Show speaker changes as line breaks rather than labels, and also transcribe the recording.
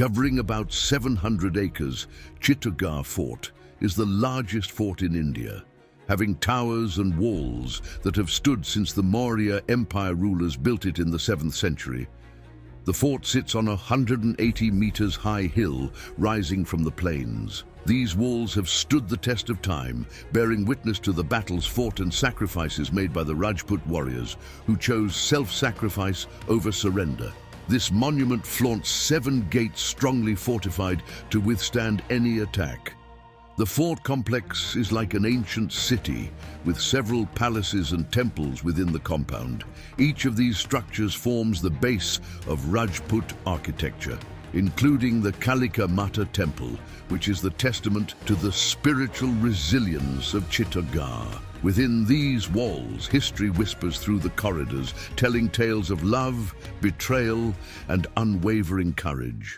Covering about 700 acres, Chittorgarh Fort is the largest fort in India, having towers and walls that have stood since the Maurya Empire rulers built it in the 7th century. The fort sits on a 180 meters high hill rising from the plains. These walls have stood the test of time, bearing witness to the battles fought and sacrifices made by the Rajput warriors, who chose self-sacrifice over surrender. This monument flaunts 7 gates strongly fortified to withstand any attack. The fort complex is like an ancient city, with several palaces and temples within the compound. Each of these structures forms the base of Rajput architecture, including the Kalika Mata temple, which is the testament to the spiritual resilience of Chittorgarh. Within these walls, history whispers through the corridors, telling tales of love, betrayal, and unwavering courage.